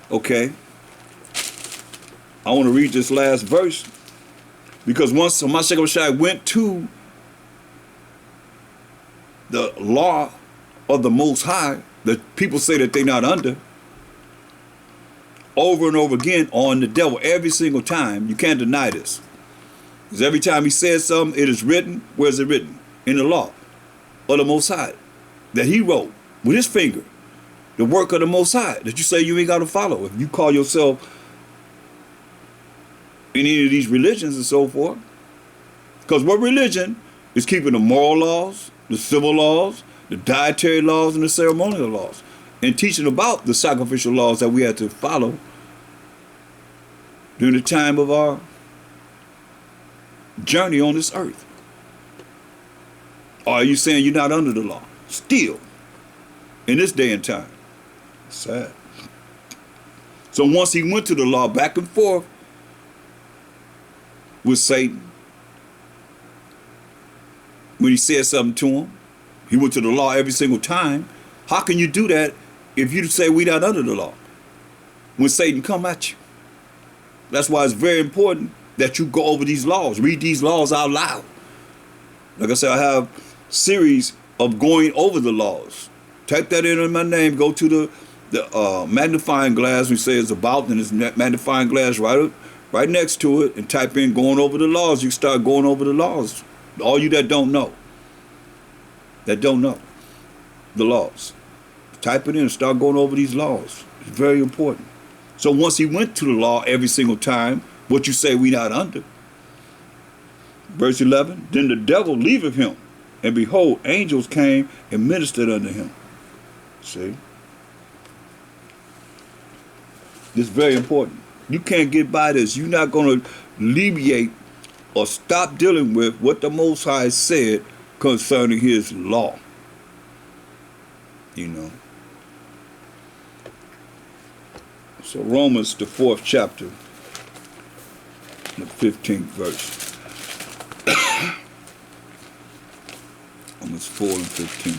Okay, I want to read this last verse because once Mashiach Rashai went to the law of the Most High, that people say that they're not under, over and over again on the devil every single time. You can't deny this. Because every time he says something, it is written. Where's it written? In the law of the Most High that he wrote with his finger. The work of the Most High that you say you ain't got to follow. If you call yourself in any of these religions and so forth. Because what religion is keeping the moral laws, the civil laws, the dietary laws, and the ceremonial laws, and teaching about the sacrificial laws that we had to follow during the time of our journey on this earth. Or are you saying you're not under the law? Still, in this day and time. Sad. So once he went to the law back and forth with Satan, when he said something to him, he went to the law every single time. How can you do that if you say we're not under the law when Satan come at you? That's why it's very important that you go over these laws, read these laws out loud. Like I said, I have series of going over the laws. Type that in my name, go to the magnifying glass. We say it's about, and it's magnifying glass right next to it, and type in going over the laws. You start going over the laws. All you that don't know the laws, type it in and start going over these laws. It's very important. So once he went to the law every single time, what you say we not under. Verse 11, then the devil leaveth him, and behold, angels came and ministered unto him. See? This is very important. You can't get by this. You're not going to alleviate or stop dealing with what the Most High said concerning his law. You know. So Romans, the 4th chapter, the 15th verse. Romans 4 and 15.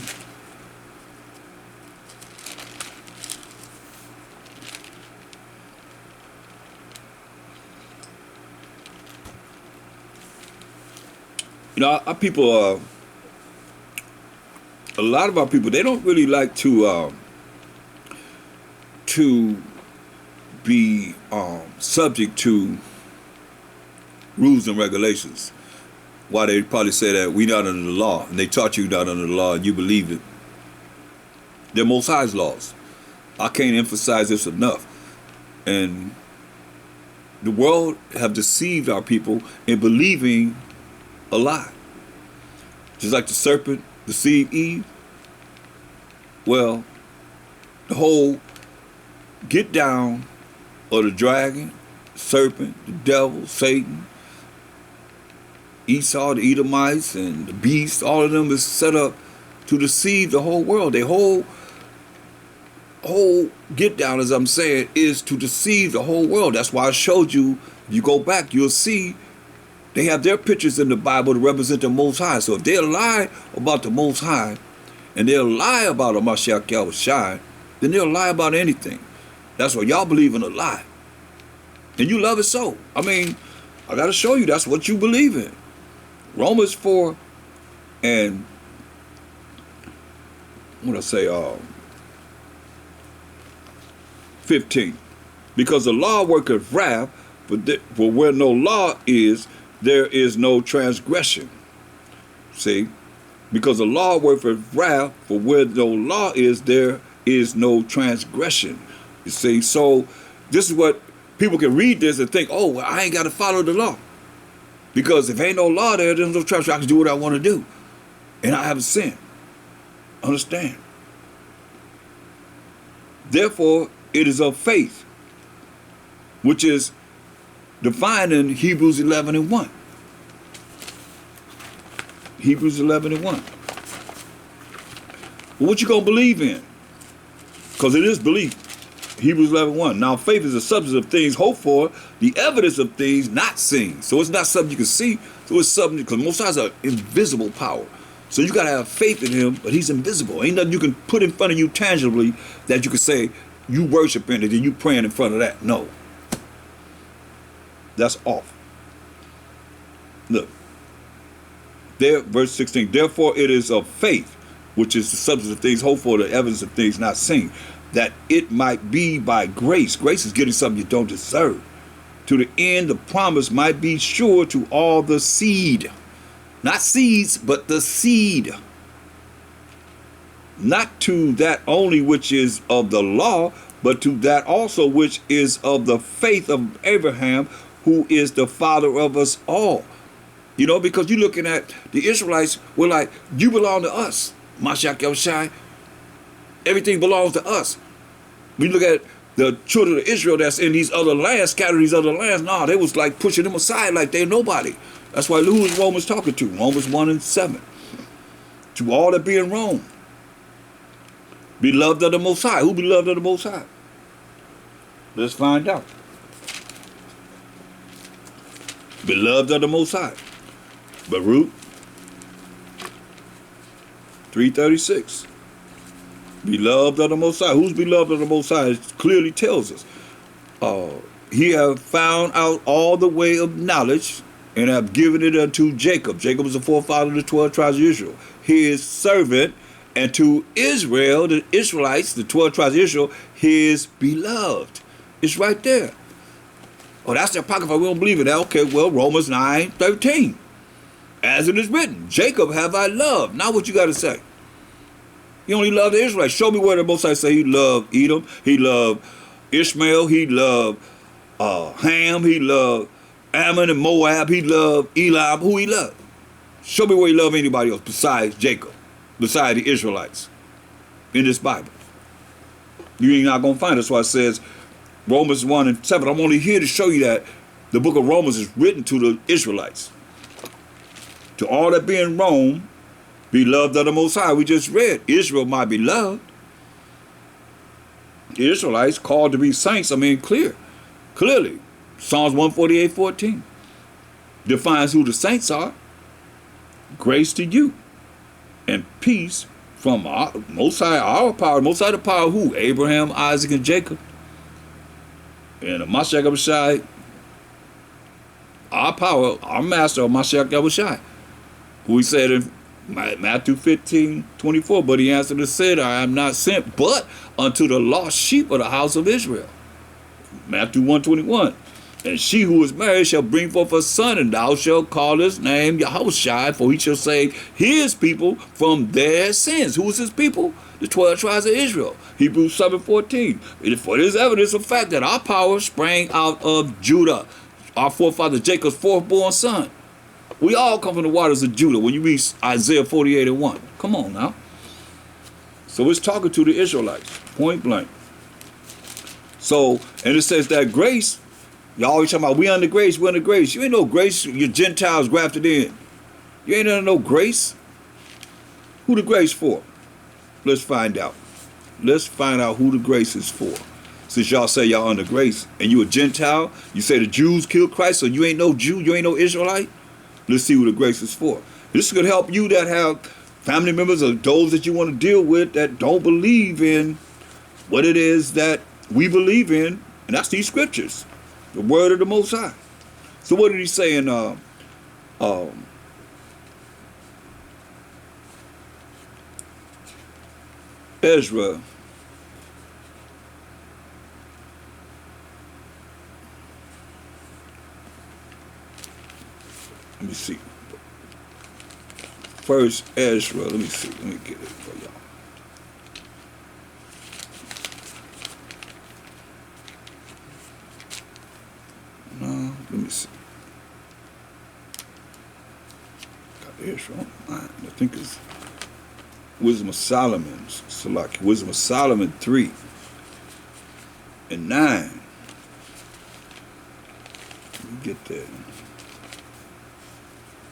You know, our people, a lot of our people, they don't really like to be subject to rules and regulations. Why they probably say that we not under the law, and they taught you not under the law, and you believe it. They're Most High's laws. I can't emphasize this enough. And the world have deceived our people in believing a lie. Just like the serpent deceived Eve. Well, the whole get down of the dragon, serpent, the devil, Satan, Esau, the Edomites, and the beast, all of them is set up to deceive the whole world. Their whole get down, as I'm saying, is to deceive the whole world. That's why I showed you, if you go back, you'll see they have their pictures in the Bible to represent the Most High. So if they'll lie about the Most High, and they'll lie about a Mashiach Yahushua, then they'll lie about anything. That's why y'all believe in a lie. And you love it so. I mean, I got to show you that's what you believe in. Romans 4 and, what I say, 15. Because the law worketh wrath, for where no law is, there is no transgression. See? Because the law worketh wrath, for where no law is, there is no transgression. You see? So this is what people can read this and think, oh, well, I ain't got to follow the law. Because if ain't no law there, there's no transgression. I can do what I want to do. And I haven't sinned. Understand? Therefore, it is of faith, which is defined in Hebrews 11 and 1. Hebrews 11 and 1. Well, what you going to believe in? Because it is belief. Hebrews 11 and 1. Now, faith is the substance of things hoped for, the evidence of things not seen. So it's not something you can see. So it's something, because Most High is an invisible power. So you got to have faith in him, but he's invisible. Ain't nothing you can put in front of you tangibly that you can say, you worshiping it and you praying in front of that. No. That's off. Look. There, verse 16, therefore it is of faith, which is the substance of things hoped for, the evidence of things not seen, that it might be by grace. Grace is getting something you don't deserve. To the end the promise might be sure to all the seed. Not seeds, but the seed. Not to that only which is of the law, but to that also which is of the faith of Abraham, who is the father of us all. You know, because you're looking at the Israelites, were like, you belong to us, Mashiach Yahushai. Everything belongs to us. We look at the children of Israel that's in these other lands, scattered these other lands. No, they was like pushing them aside like they're nobody. That's why who is Romans talking to? Romans 1 and 7. To all that be in Rome. Beloved of the Most High. Who beloved of the Most High? Let's find out. Beloved of the Most High. Baruch 3:36. Beloved of the Most High. Who's beloved of the Most High? It clearly tells us. He have found out all the way of knowledge and have given it unto Jacob. Jacob was the forefather of the 12 tribes of Israel. His servant, and to Israel, the Israelites, the 12 tribes of Israel, his beloved. It's right there. Oh, that's the apocrypha. We don't believe it. Okay, well, Romans 9:13. As it is written, Jacob have I loved. Now what you got to say? He only loved the Israelites. Show me where the Most High say he loved Edom. He loved Ishmael. He loved Ham. He loved Ammon and Moab. He loved Elam. Who he loved? Show me where he loved anybody else besides Jacob, besides the Israelites in this Bible. You ain't not going to find it. That's why it says Romans 1 and 7. I'm only here to show you that the book of Romans is written to the Israelites. To all that be in Rome, beloved of the Most High. We just read, Israel, my beloved. The Israelites called to be saints, clearly. Psalms 148:14 defines who the saints are. Grace to you and peace from our Most High, our power. Most High the power of who? Abraham, Isaac, and Jacob. And the Mashiach Yahushai, our power, our master, Mashiach Yahushai. Who he said in Matthew 15:24, but he answered and said, I am not sent but unto the lost sheep of the house of Israel. Matthew 1:21, and she who is married shall bring forth a son, and thou shalt call his name Yahushai, for he shall save his people from their sins. Who is his people? The 12 tribes of Israel. Hebrews 7:14. For this evidence of fact that our power sprang out of Judah, our forefather Jacob's fourth-born son. We all come from the waters of Judah when you read Isaiah 48:1. Come on now. So it's talking to the Israelites, point blank. So, and it says that grace, y'all always talking about we under grace, we under grace. You ain't no grace, you're Gentiles grafted in. You ain't under no grace. Who the grace for? Let's find out. Let's find out who the grace is for. Since y'all say y'all under grace and you a Gentile, you say the Jews killed Christ, so you ain't no Jew, you ain't no Israelite. Let's see who the grace is for. This could help you that have family members or those that you want to deal with that don't believe in what it is that we believe in, and that's these scriptures, the word of the Most High. So what did he say in Ezra? Let me see. First Ezra, let me see. Let me get it for y'all. No, let me see. Got Ezra on mine. I think it's Wisdom of Solomon. Salaki. Wisdom of Solomon 3 and 9. Let me get that.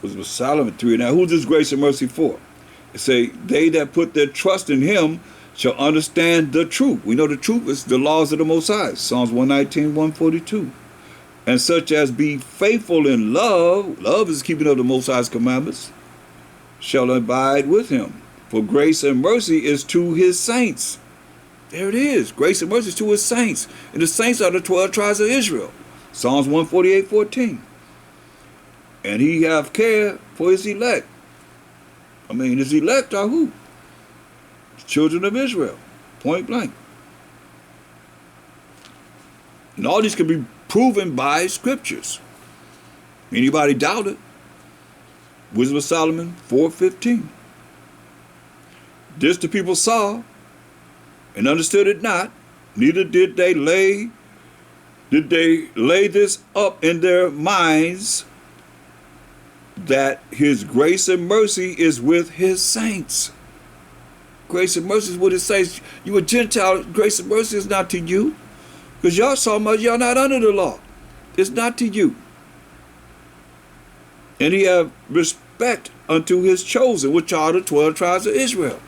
Was Solomon 3. Now, who's this grace and mercy for? It say, they that put their trust in him shall understand the truth. We know the truth is the laws of the Most High. Psalms 119:142. And such as be faithful in love, love is keeping of the Most High's commandments, shall abide with him. For grace and mercy is to his saints. There it is. Grace and mercy to his saints. And the saints are the 12 tribes of Israel. Psalms 148:14. And he have care for his elect. I mean, his elect are who? The children of Israel. Point blank. And all these can be proven by scriptures. Anybody doubt it? Wisdom of Solomon 4:15. This the people saw and understood it not, neither did they lay this up in their minds, that his grace and mercy is with his saints. Grace and mercy is with his saints. You a Gentile, grace and mercy is not to you. Because y'all so much, y'all not under the law. It's not to you. And he have respect unto his chosen, which are the 12 tribes of Israel.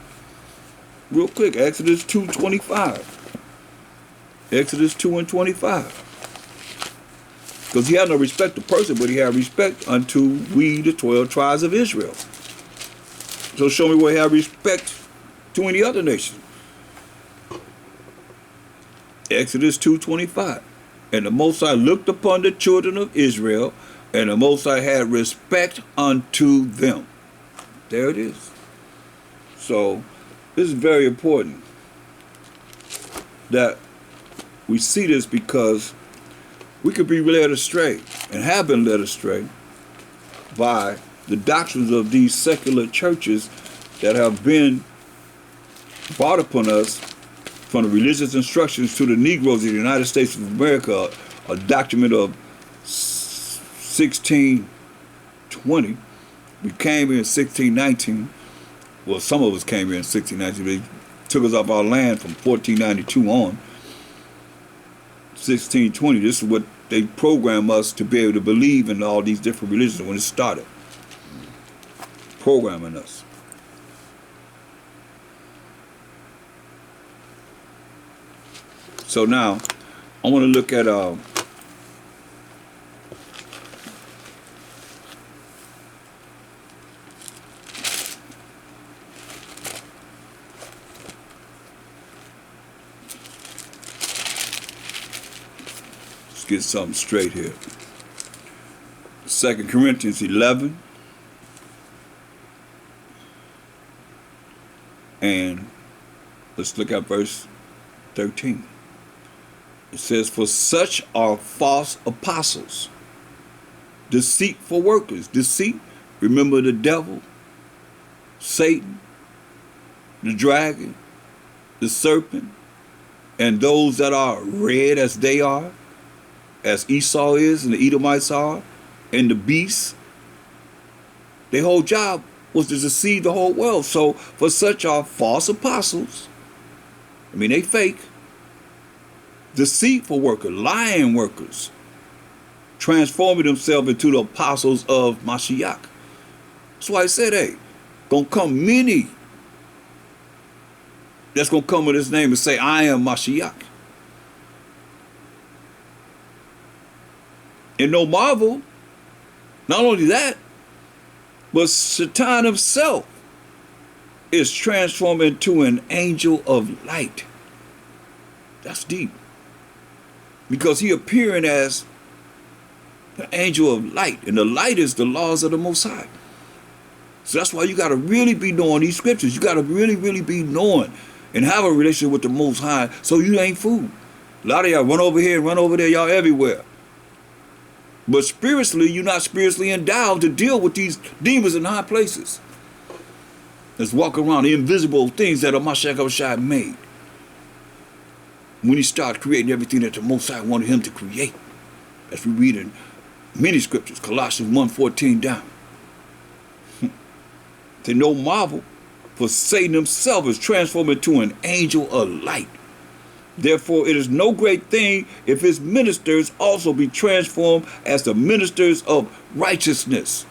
Real quick, Exodus 2:25. Exodus 2:25. Because he had no respect to person, but he had respect unto we, the 12 tribes of Israel. So show me where he had respect to any other nation. Exodus 2:25. And the Most High looked upon the children of Israel, and the Most High had respect unto them. There it is. So this is very important that we see this, because we could be led astray and have been led astray by the doctrines of these secular churches that have been brought upon us from the religious instructions to the Negroes of the United States of America, a document of 1620. We came in 1619. Well, some of us came here in 1619. They took us off our land from 1492 on. 1620, this is what they programmed us to be able to believe in, all these different religions when it started. Programming us. So now, I want to look at let's get something straight here. 2 Corinthians 11 and let's look at verse 13. It says, for such are false apostles, deceitful workers. Deceit, remember the devil, Satan, the dragon, the serpent, and those that are red as they are, as Esau is and the Edomites are, and the beasts. Their whole job was to deceive the whole world. So for such are false apostles. I mean, they fake. Deceitful workers, lying workers, transforming themselves into the apostles of Mashiach. That's why I said, hey, gonna come many that's gonna come with his name and say, I am Mashiach. And no marvel, not only that, but Satan himself is transformed into an angel of light. That's deep. Because he appearing as the angel of light. And the light is the laws of the Most High. So that's why you got to really be knowing these scriptures. You got to really, really be knowing and have a relationship with the Most High so you ain't fooled. A lot of y'all run over here and run over there. Y'all everywhere. But spiritually, you're not spiritually endowed to deal with these demons in high places. Let's walk around the invisible things that Mashiach made. When he started creating everything that the Most High wanted him to create. As we read in many scriptures, Colossians 1:14 down. To no marvel, for Satan himself is transformed into an angel of light. Therefore, it is no great thing if his ministers also be transformed as the ministers of righteousness.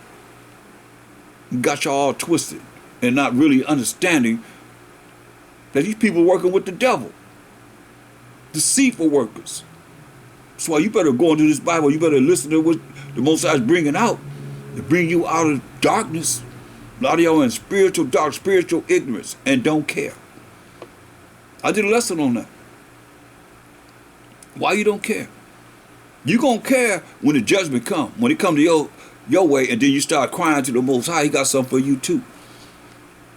Got y'all all twisted and not really understanding that these people working with the devil. Deceitful workers. That's why you better go into this Bible. You better listen to what the Most High is bringing out to bring you out of darkness. A lot of y'all in spiritual dark, spiritual ignorance, and don't care. I did a lesson on that. Why you don't care? You gonna care when the judgment come, when it come to your way, and then you start crying to the Most High. He got something for you too.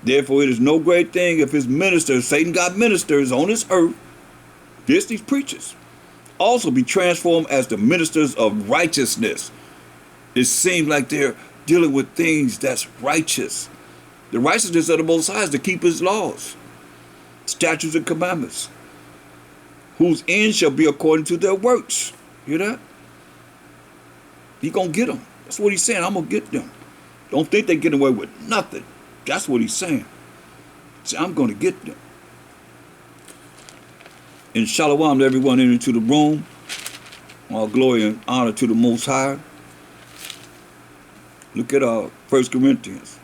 Therefore, it is no great thing if his ministers, Satan got ministers on this earth, these preachers, also be transformed as the ministers of righteousness. It seems like they're dealing with things that's righteous. The righteousness of the Most High is to keep his laws, statutes, and commandments, whose end shall be according to their works. Hear that? He gonna get them. That's what he's saying. I'm gonna get them. Don't think they get away with nothing. That's what he's saying. See, I'm gonna get them. And shalom to everyone into the room. All glory and honor to the Most High. Look at 1 Corinthians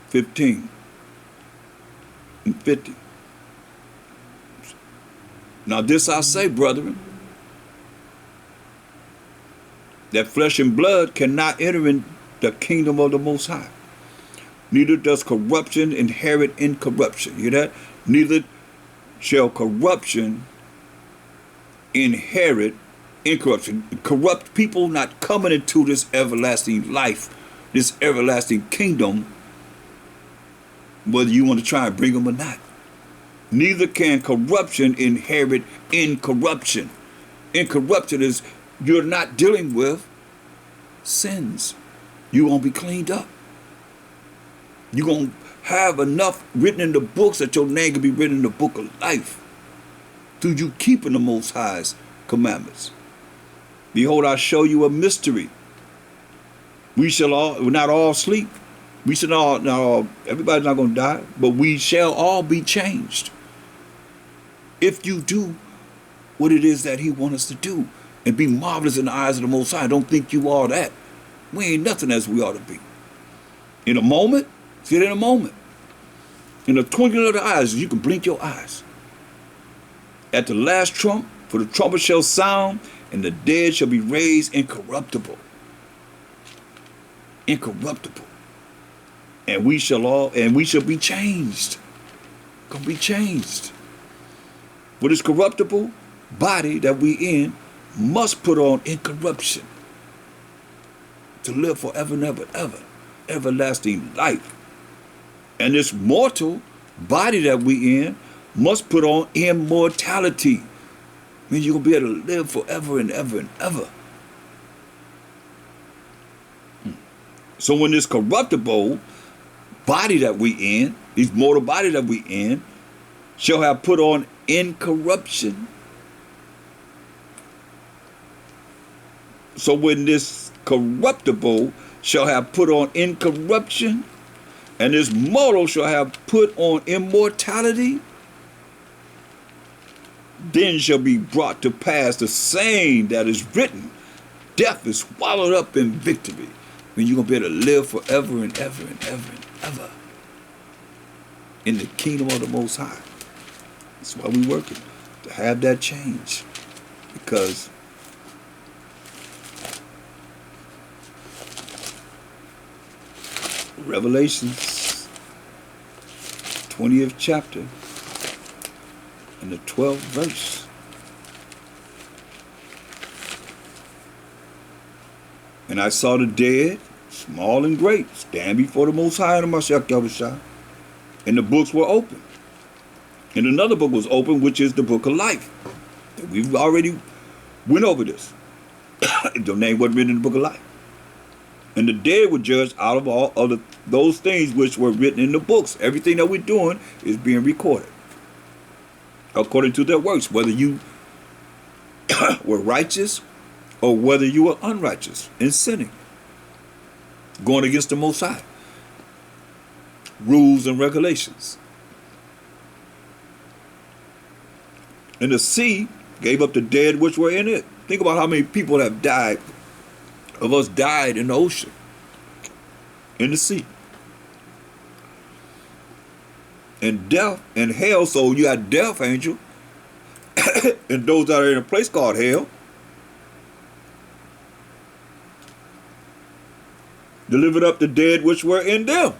15 and 50. Now this I say, brethren, that flesh and blood cannot enter in the kingdom of the Most High. Neither does corruption inherit incorruption. You hear that? Neither shall corruption inherit incorruption. Corrupt people not coming into this everlasting life, this everlasting kingdom, whether you want to try and bring them or not. Neither can corruption inherit incorruption. Incorruption is you're not dealing with sins. You won't be cleaned up. You're going to have enough written in the books that your name can be written in the book of life through you keeping the Most High's commandments. Behold, I show you a mystery. We shall not all sleep. We shall all, everybody's not going to die, but we shall all be changed. If you do what it is that he wants us to do and be marvelous in the eyes of the Most High, don't think you are that. We ain't nothing as we ought to be. In a moment, see it in a moment. In the twinkling of the eyes, you can blink your eyes. At the last trump, for the trumpet shall sound, and the dead shall be raised incorruptible. Incorruptible. And we shall be changed. Gonna be changed. For this corruptible body that we in must put on incorruption to live forever and ever, ever, everlasting life. And this mortal body that we in must put on immortality. I mean, you're going to be able to live forever and ever and ever. So when this corruptible body that we in, this mortal body that we in, shall have put on incorruption. So when this corruptible shall have put on incorruption, and this mortal shall have put on immortality, then shall be brought to pass the saying that is written, death is swallowed up in victory. I mean, you're going to be able to live forever and ever and ever and ever in the kingdom of the Most High. That's why we're working, to have that change. Because Revelations 20th chapter and the 12th verse. And I saw the dead, small and great, stand before the Most High and the Mashiach Yahushua, and the books were open. And another book was open, which is the book of life. And we've already went over this. The name wasn't written in the book of life. And the dead were judged out of all other those things which were written in the books. Everything that we're doing is being recorded according to their works, whether you were righteous or whether you were unrighteous and sinning, going against the Most High, rules and regulations. And the sea gave up the dead which were in it. Think about how many people have died, of us died in the ocean, in the sea. And death and hell, so you got death, angel, and those that are in a place called hell, delivered up the dead which were in them.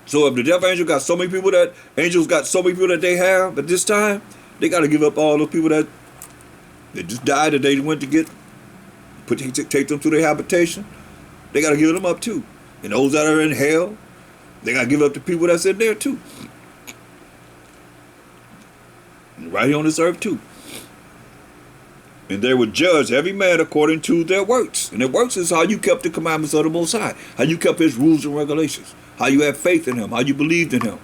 So if the death angel got so many people that angels got so many people that they have at this time, they got to give up all those people that just died that they went to get take them to their habitation. They got to give them up too. And those that are in hell, they got to give up the people that's in there too. And right here on this earth too. And they would judge every man according to their works. And their works is how you kept the commandments of the Most High, how you kept His rules and regulations, how you had faith in Him, how you believed in Him.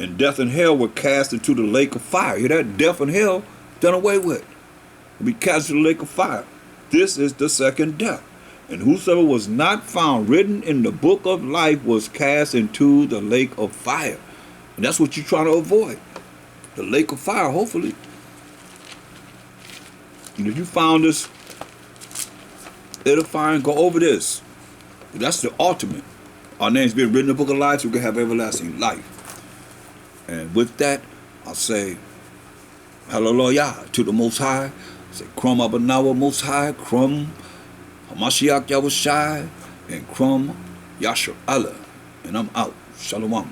And death and hell were cast into the lake of fire. Hear that? Death and hell done away with. Be cast into the lake of fire. This is the second death. And whosoever was not found written in the book of life was cast into the lake of fire. And that's what you're trying to avoid. The lake of fire, hopefully. And if you found this edifying, go over this. That's the ultimate. Our names being written in the book of life so we can have everlasting life. And with that, I'll say, hallelujah to the Most High. I say, Krum Abanawa Most High, Krum Hamashiach Yahushai, and Krum Yashar Allah. And I'm out. Shalom.